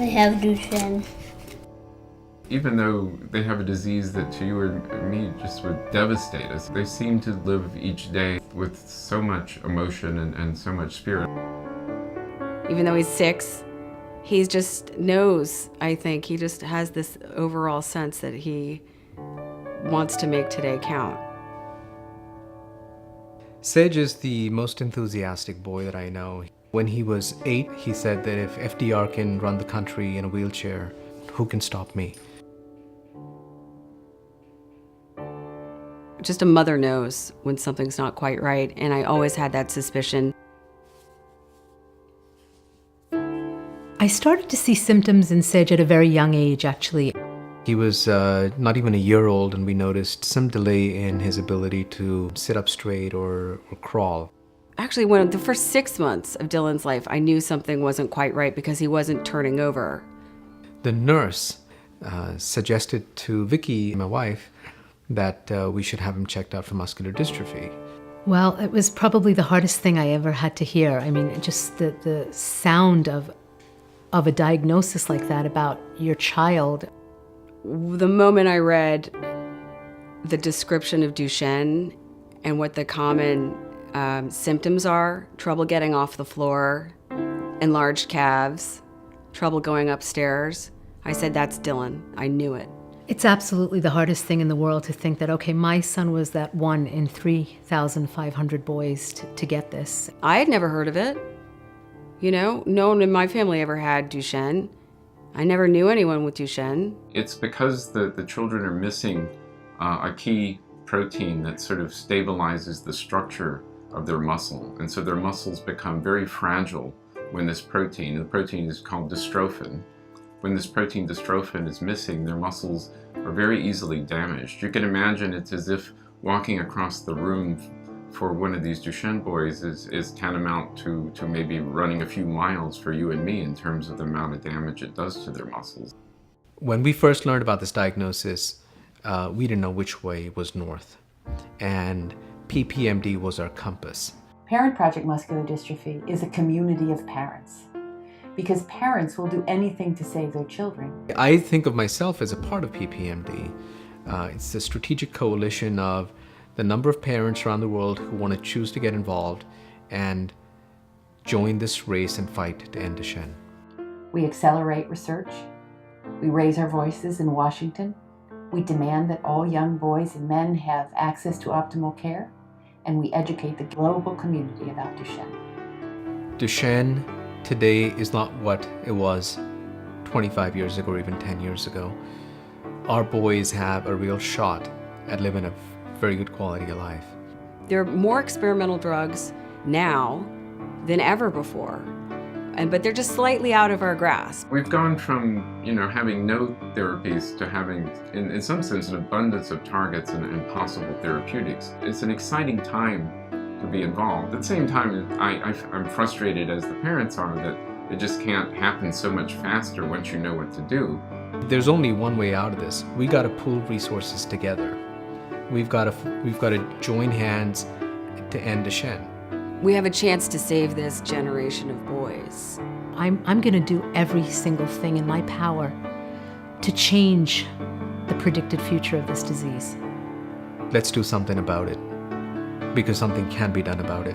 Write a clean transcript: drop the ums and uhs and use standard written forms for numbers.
They have Duchenne. Even though they have a disease that to you or me just would devastate us, they seem to live each day with so much emotion and so much spirit. Even though he's 6, he just knows, I think. He just has this overall sense that he wants to make today count. Sej is the most enthusiastic boy that I know. When he was 8, he said that if FDR can run the country in a wheelchair, who can stop me? Just a mother knows when something's not quite right, and I always had that suspicion. I started to see symptoms in Sej at a very young age, actually. He was not even a year old, and we noticed some delay in his ability to sit up straight or crawl. Actually, when the first 6 months of Dylan's life, I knew something wasn't quite right because he wasn't turning over. The nurse suggested to Vicky, my wife, that we should have him checked out for muscular dystrophy. Well, it was probably the hardest thing I ever had to hear. I mean, just the sound of a diagnosis like that about your child. The moment I read the description of Duchenne and what the common symptoms are, trouble getting off the floor, enlarged calves, trouble going upstairs, I said, that's Dylan. I knew it. It's absolutely the hardest thing in the world to think that, okay, my son was that 1 in 3,500 boys to get this. I had never heard of it. You know, no one in my family ever had Duchenne. I never knew anyone with Duchenne. It's because the children are missing a key protein that sort of stabilizes the structure of their muscle. And so their muscles become very fragile when this protein, the protein is called dystrophin. When this protein dystrophin is missing, their muscles are very easily damaged. You can imagine it's as if walking across the room for one of these Duchenne boys is tantamount to maybe running a few miles for you and me in terms of the amount of damage it does to their muscles. When we first learned about this diagnosis, we didn't know which way was north, and PPMD was our compass. Parent Project Muscular Dystrophy is a community of parents, because parents will do anything to save their children. I think of myself as a part of PPMD. It's a strategic coalition of the number of parents around the world who want to choose to get involved and join this race and fight to end Duchenne. We accelerate research. We raise our voices in Washington. We demand that all young boys and men have access to optimal care, and we educate the global community about Duchenne. Duchenne today is not what it was 25 years ago or even 10 years ago. Our boys have a real shot at living a very good quality of life. There are more experimental drugs now than ever before, but they're just slightly out of our grasp. We've gone from, having no therapies to having, in some sense, an abundance of targets and possible therapeutics. It's an exciting time to be involved. At the same time, I'm frustrated as the parents are that it just can't happen so much faster once you know what to do. There's only one way out of this. We got to pool resources together. We've got to join hands to end Duchenne. We have a chance to save this generation of boys. I'm going to do every single thing in my power to change the predicted future of this disease. Let's do something about it, because something can be done about it.